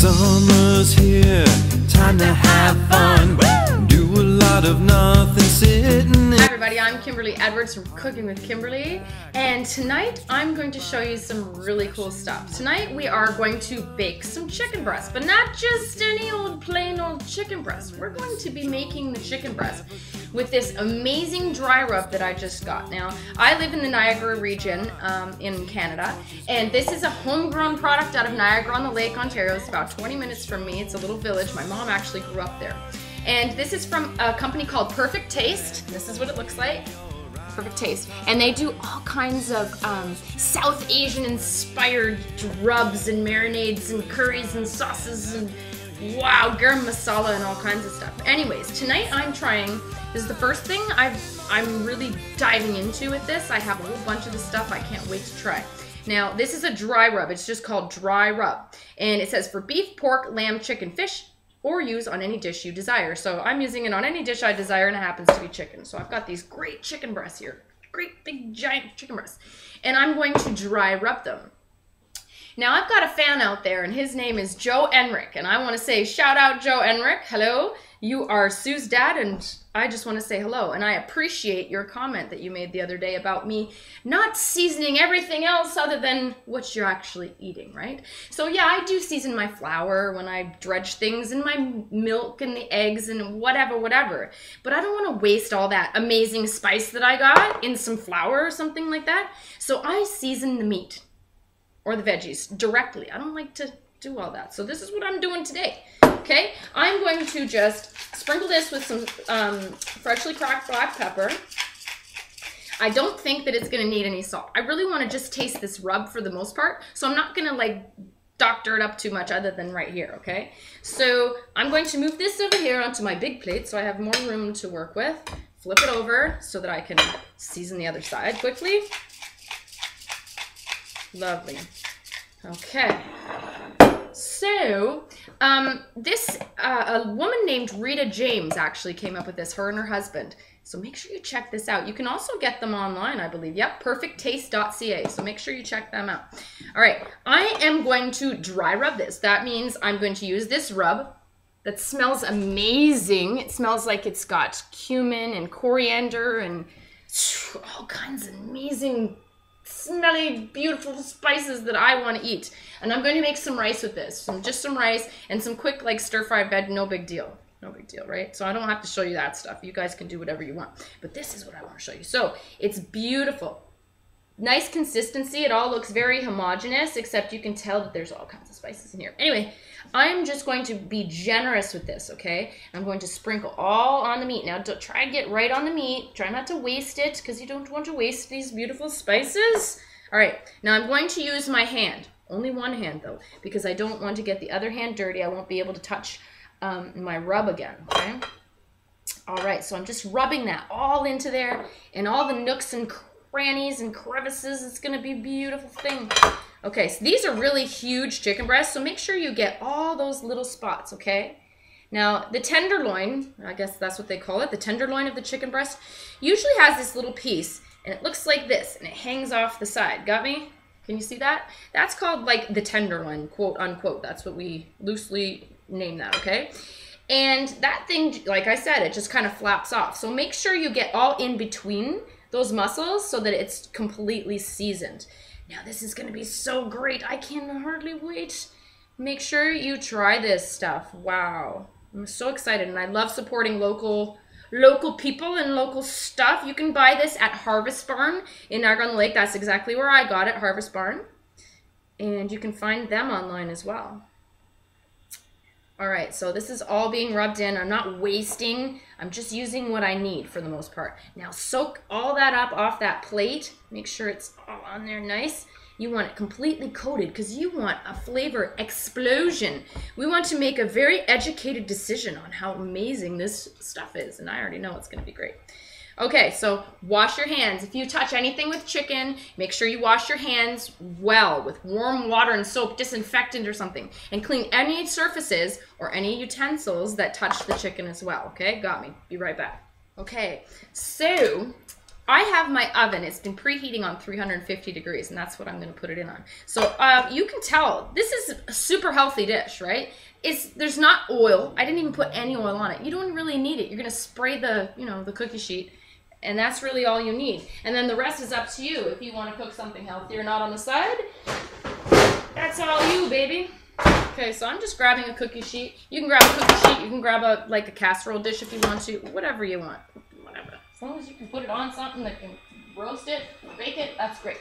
Summer's here, time to have fun. Do a lot of nothing sitting. Hi everybody, I'm Kimberly Edwards from Cooking with Kimberly, and tonight I'm going to show you some really cool stuff. Tonight we are going to bake some chicken breast, but not just any old plain old chicken breast. We're going to be making the chicken breast with this amazing dry rub that I just got. Now, I live in the Niagara region in Canada, and this is a homegrown product out of Niagara-on-the-Lake, Ontario. It's about 20 minutes from me. It's a little village. My mom actually grew up there. And this is from a company called Perfect Taste. This is what it looks like. Perfect Taste. And they do all kinds of South Asian inspired rubs and marinades and curries and sauces and wow, garam masala and all kinds of stuff. Anyways, tonight I'm trying, this is the first thing I'm really diving into with this. I have a whole bunch of the stuff I can't wait to try. Now, this is a dry rub. It's just called dry rub. And it says for beef, pork, lamb, chicken, fish, or use on any dish you desire. So I'm using it on any dish I desire, and it happens to be chicken. So I've got these great chicken breasts here. Great big giant chicken breasts. And I'm going to dry rub them. Now I've got a fan out there, and his name is Joe Enrick, and I want to say shout out Joe Enrick. Hello, you are Sue's dad, and I just want to say hello, and I appreciate your comment that you made the other day about me not seasoning everything else other than what you're actually eating, right? So yeah, I do season my flour when I dredge things, and my milk and the eggs and whatever, but I don't want to waste all that amazing spice that I got in some flour or something like that. So I season the meat or the veggies directly. I don't like to do all that. So this is what I'm doing today, okay? I'm going to just sprinkle this with some freshly cracked black pepper. I don't think that it's gonna need any salt. I really wanna just taste this rub for the most part, so I'm not gonna like doctor it up too much other than right here, okay? So I'm going to move this over here onto my big plate so I have more room to work with. Flip it over so that I can season the other side quickly. Lovely. Okay. So, a woman named Rita James actually came up with this, her and her husband. So make sure you check this out. You can also get them online, I believe. Yep, perfecttaste.ca. So make sure you check them out. All right, I am going to dry rub this. That means I'm going to use this rub that smells amazing. It smells like it's got cumin and coriander and all kinds of amazing smelly, beautiful spices that I want to eat. And I'm going to make some rice with this. Just some rice and some quick like stir-fried veg, no big deal. No big deal, right? So I don't have to show you that stuff. You guys can do whatever you want. But this is what I want to show you. So it's beautiful. Nice consistency. It all looks very homogeneous, except you can tell that there's all kinds of spices in here. Anyway, I'm just going to be generous with this, okay? I'm going to sprinkle all on the meat. Now, don't try to get right on the meat. Try not to waste it, because you don't want to waste these beautiful spices. All right, now I'm going to use my hand. Only one hand, though, because I don't want to get the other hand dirty. I won't be able to touch my rub again, okay? All right, so I'm just rubbing that all into there, and all the nooks and crannies and crevices. It's gonna be a beautiful thing. Okay, so these are really huge chicken breasts, so make sure you get all those little spots, okay? Now, the tenderloin, I guess that's what they call it, the tenderloin of the chicken breast, usually has this little piece, and it looks like this, and it hangs off the side. Got me? Can you see that? That's called like the tenderloin, quote unquote. That's what we loosely name that, okay? And that thing, like I said, it just kind of flaps off. So make sure you get all in between those muscles so that it's completely seasoned. Now this is gonna be so great. I can hardly wait. Make sure you try this stuff. Wow, I'm so excited, and I love supporting local people and local stuff. You can buy this at Harvest Barn in Niagara-on-the-Lake. That's exactly where I got it, Harvest Barn. And you can find them online as well. All right, so this is all being rubbed in. I'm not wasting. I'm just using what I need for the most part. Now soak all that up off that plate. Make sure it's all on there nice. You want it completely coated because you want a flavor explosion. We want to make a very educated decision on how amazing this stuff is, and I already know it's gonna be great. Okay, so wash your hands. If you touch anything with chicken, make sure you wash your hands well with warm water and soap, disinfectant or something, and clean any surfaces or any utensils that touch the chicken as well, okay? Got me. Be right back. Okay, so I have my oven. It's been preheating on 350 degrees, and that's what I'm going to put it in on. So you can tell this is a super healthy dish, right? There's not oil. I didn't even put any oil on it. You don't really need it. You're going to spray the, the cookie sheet, and that's really all you need. And then the rest is up to you. If you want to cook something healthy or not on the side, that's all you, baby. Okay, so I'm just grabbing a cookie sheet. You can grab a cookie sheet. You can grab a casserole dish if you want to. Whatever you want. Whatever. As long as you can put it on something that can roast it, bake it, that's great.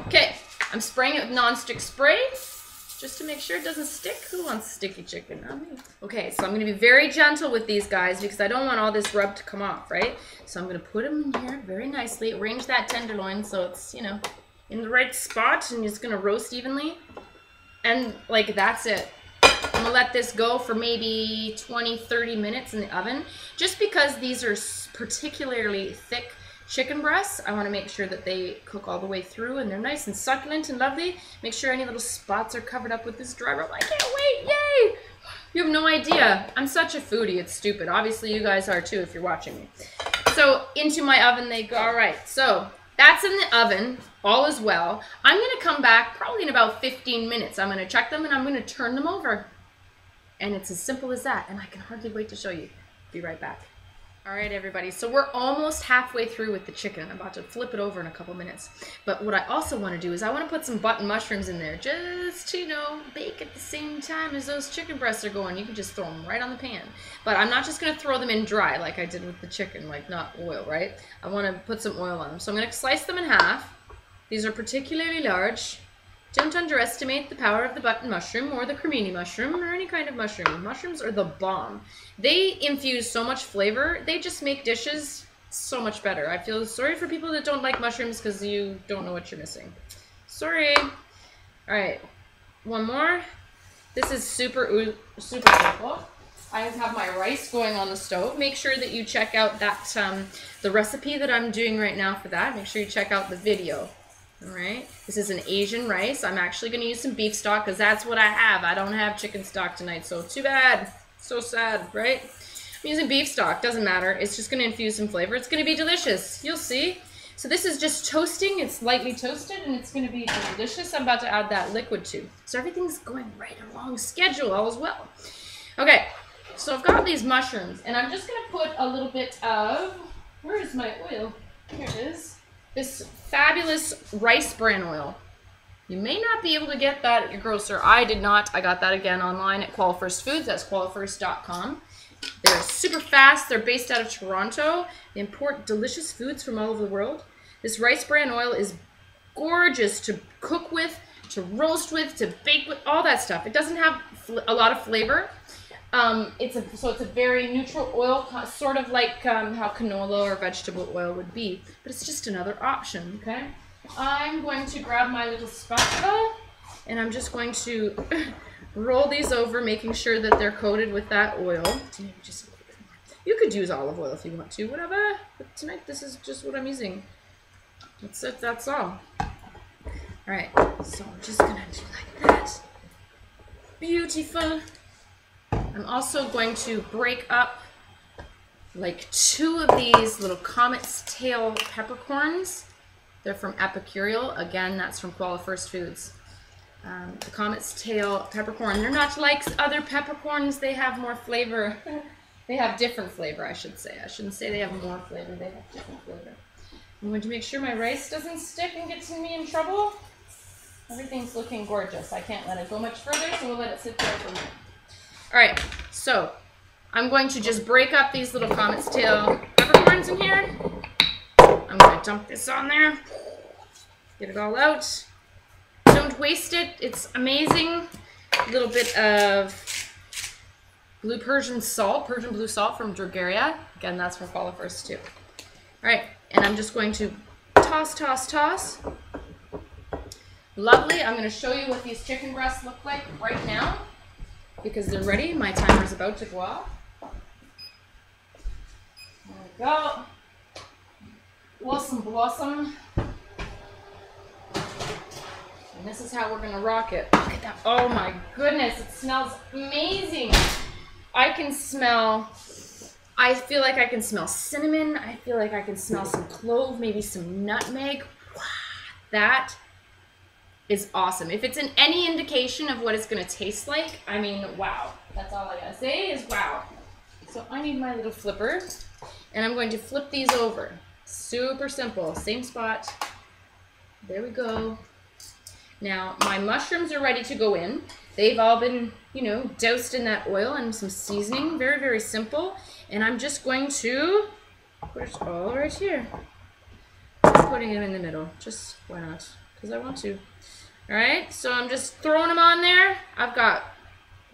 Okay, I'm spraying it with nonstick spray just to make sure it doesn't stick. Who wants sticky chicken? Not me. Okay, so I'm going to be very gentle with these guys because I don't want all this rub to come off, right? So I'm going to put them in here very nicely. Arrange that tenderloin so it's, in the right spot, and it's going to roast evenly. And, that's it. I'm going to let this go for maybe 20-30 minutes in the oven. Just because these are particularly thick chicken breasts, I want to make sure that they cook all the way through and they're nice and succulent and lovely. Make sure any little spots are covered up with this dry rub. I can't wait! Yay! You have no idea. I'm such a foodie. It's stupid. Obviously, you guys are too if you're watching me. So, into my oven they go. All right, so that's in the oven. All is well. I'm going to come back probably in about 15 minutes. I'm going to check them and I'm going to turn them over. And it's as simple as that. And I can hardly wait to show you. Be right back. All right, everybody. So we're almost halfway through with the chicken. I'm about to flip it over in a couple minutes. But what I also want to do is I want to put some button mushrooms in there just to, bake at the same time as those chicken breasts are going. You can just throw them right on the pan. But I'm not just going to throw them in dry like I did with the chicken, not oil, right? I want to put some oil on them. So I'm going to slice them in half. These are particularly large. Don't underestimate the power of the button mushroom or the cremini mushroom or any kind of mushroom. Mushrooms are the bomb. They infuse so much flavor. They just make dishes so much better. I feel sorry for people that don't like mushrooms because you don't know what you're missing. Sorry. All right. One more. This is super simple. I have my rice going on the stove. Make sure that you check out that the recipe that I'm doing right now for that. Make sure you check out the video. All right, this is an Asian rice. I'm actually going to use some beef stock because that's what I have. I don't have chicken stock tonight, so too bad. So sad, right? I'm using beef stock. Doesn't matter. It's just going to infuse some flavor. It's going to be delicious. You'll see. So this is just toasting. It's lightly toasted, and it's going to be delicious. I'm about to add that liquid too. So everything's going right along schedule, all as well. Okay, so I've got these mushrooms, and I'm just going to put a little bit of... Where is my oil? Here it is. This fabulous rice bran oil. You may not be able to get that at your grocer. I did not. I got that again online at Qualifirst Foods. That's qualifirst.com. They're super fast. They're based out of Toronto. They import delicious foods from all over the world. This rice bran oil is gorgeous to cook with, to roast with, to bake with, all that stuff. It doesn't have a lot of flavor. So it's a very neutral oil, sort of like how canola or vegetable oil would be, but it's just another option, okay? I'm going to grab my little spatula, and I'm just going to roll these over, making sure that they're coated with that oil. Maybe just a little bit more. You could use olive oil if you want to, whatever, but tonight this is just what I'm using. That's it, that's all. All right, so I'm just gonna do like that. Beautiful. I'm also going to break up like 2 of these little Comet's Tail peppercorns. They're from Epicurial. Again, that's from Qualifirst Foods. The Comet's Tail peppercorn. They're not like other peppercorns. They have more flavor. They have different flavor, I should say. I shouldn't say they have more flavor. They have different flavor. I'm going to make sure my rice doesn't stick and get me in trouble. Everything's looking gorgeous. I can't let it go much further, so we'll let it sit there for a minute. All right, so I'm going to just break up these little Comet's Tail peppercorns in here. I'm going to dump this on there. Get it all out. Don't waste it. It's amazing. A little bit of blue Persian salt, Persian blue salt from Drogeria. Again, that's from Qualifirst too. All right, and I'm just going to toss, toss, toss. Lovely. I'm going to show you what these chicken breasts look like right now because they're ready. My timer's about to go off. There we go. Blossom, blossom. And this is how we're going to rock it. Look at that. Oh my goodness, it smells amazing. I can smell I feel like I can smell cinnamon. I feel like I can smell some clove, maybe some nutmeg. Wow, that is awesome. If it's in any indication of what it's gonna taste like, I mean, wow. That's all I gotta say is wow. So I need my little flipper, and I'm going to flip these over. Super simple, same spot. There we go. Now, my mushrooms are ready to go in. They've all been, you know, doused in that oil and some seasoning. Very, very simple. And I'm just going to put it all right here. Just putting them in the middle. Just, why not? Because I want to. All right, so I'm just throwing them on there. I've got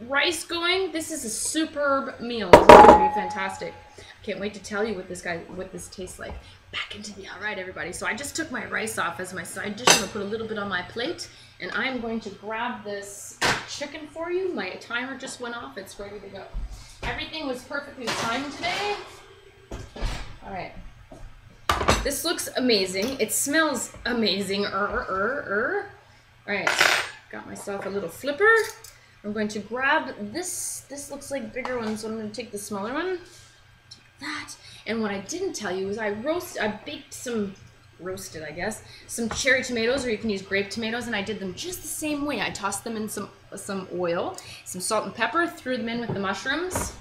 rice going. This is a superb meal. This is going to be fantastic. Can't wait to tell you what this tastes like. Back into the, all right, everybody. So I just took my rice off as my side dish. I'm gonna put a little bit on my plate, and I'm going to grab this chicken for you. My timer just went off. It's ready to go. Everything was perfectly timed today. All right. This looks amazing. It smells amazing. All right. Got myself a little flipper. I'm going to grab this. This looks like bigger one, so I'm going to take the smaller one. Take that. And what I didn't tell you is I baked some roasted, I guess, some cherry tomatoes, or you can use grape tomatoes, and I did them just the same way. I tossed them in some oil, some salt and pepper, threw them in with the mushrooms.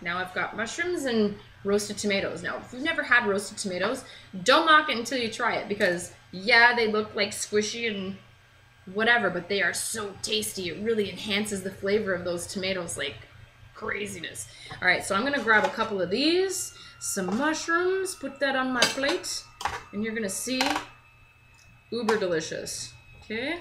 Now I've got mushrooms and roasted tomatoes. Now, if you've never had roasted tomatoes, don't mock it until you try it, because yeah, they look like squishy and whatever, but they are so tasty. It really enhances the flavor of those tomatoes like craziness. All right, so I'm gonna grab a couple of these, some mushrooms, put that on my plate, and you're gonna see uber delicious. Okay.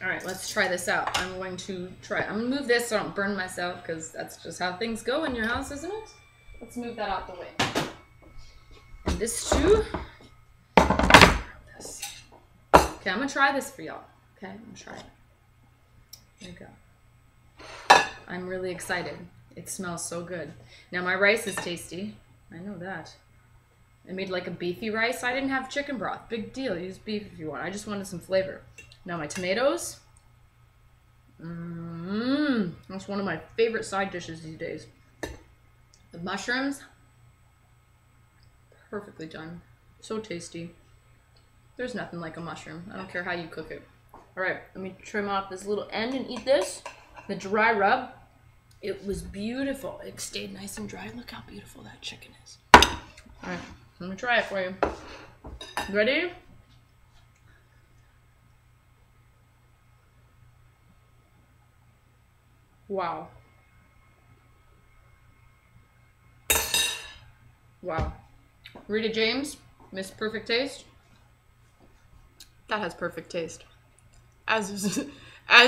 All right, let's try this out. I'm gonna move this so I don't burn myself, because that's just how things go in your house, isn't it? Let's move that out the way. And this too. Okay, I'm gonna try this for y'all. Okay, I'm gonna try it. There you go. I'm really excited. It smells so good. Now my rice is tasty. I know that. I made like a beefy rice. I didn't have chicken broth. Big deal. Use beef if you want. I just wanted some flavor. Now my tomatoes. That's one of my favorite side dishes these days. The mushrooms. Perfectly done. So tasty. There's nothing like a mushroom. I don't care how you cook it. All right, let me trim off this little end and eat this. The dry rub. It was beautiful. It stayed nice and dry. Look how beautiful that chicken is. All right, I'm gonna try it for you. Ready? Wow. Wow. Rita James, Miss Perfect Taste. That has perfect taste. As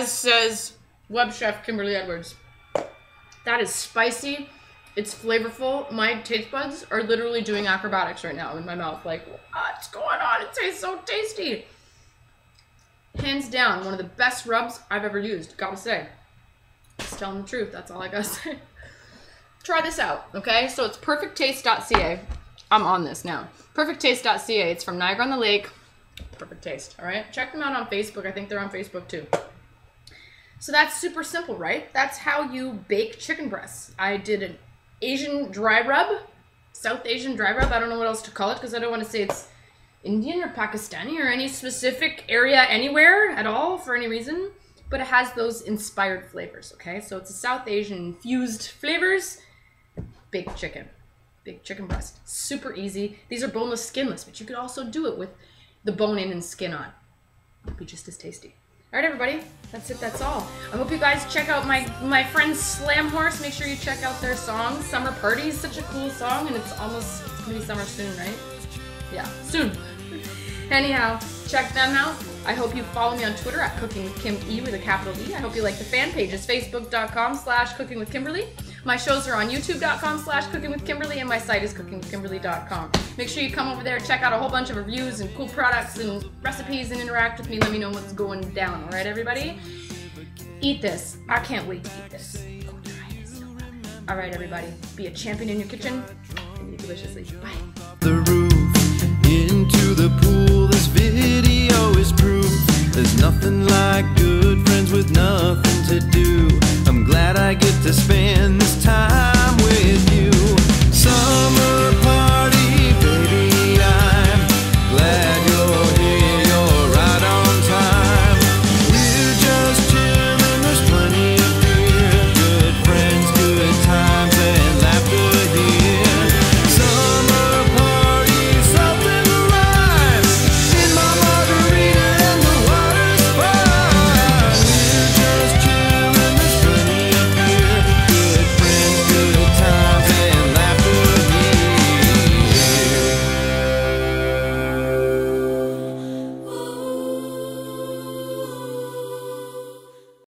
says web chef Kimberly Edwards. That is spicy. It's flavorful. My taste buds are literally doing acrobatics right now in my mouth. Like, what's going on? It tastes so tasty. Hands down, one of the best rubs I've ever used. Gotta say. Just telling the truth. That's all I gotta say. Try this out, okay? So it's perfecttaste.ca. I'm on this now. Perfecttaste.ca. It's from Niagara on the Lake. Perfect Taste, all right? Check them out on Facebook. I think they're on Facebook too. So that's super simple, right? That's how you bake chicken breasts. I did an Asian dry rub, South Asian dry rub. I don't know what else to call it because I don't want to say it's Indian or Pakistani or any specific area anywhere at all for any reason, but it has those inspired flavors, okay? So it's a South Asian infused flavors, baked chicken breast. Super easy. These are boneless, skinless, but you could also do it with the bone in and skin on. It'll be just as tasty. All right, everybody, that's it, that's all. I hope you guys check out my friends Slam Horse. Make sure you check out their song. Summer Party is such a cool song, and it's gonna be summer soon, right? Yeah, soon. Anyhow, check them out. I hope you follow me on Twitter at Cooking with Kim E with a capital E. I hope you like the fan pages, facebook.com/cookingwithkimberly. My shows are on youtube.com/cookingwithkimberly, and my site is cookingwithkimberly.com. Make sure you come over there, check out a whole bunch of reviews and cool products and recipes, and interact with me. Let me know what's going down. All right, everybody? Eat this. I can't wait to eat this. Go try it. It's so good. All right, everybody. Be a champion in your kitchen and eat deliciously. Bye. The roof into the pool. This video is proof. There's nothing like good friends with nothing to do. I'm glad I get to spend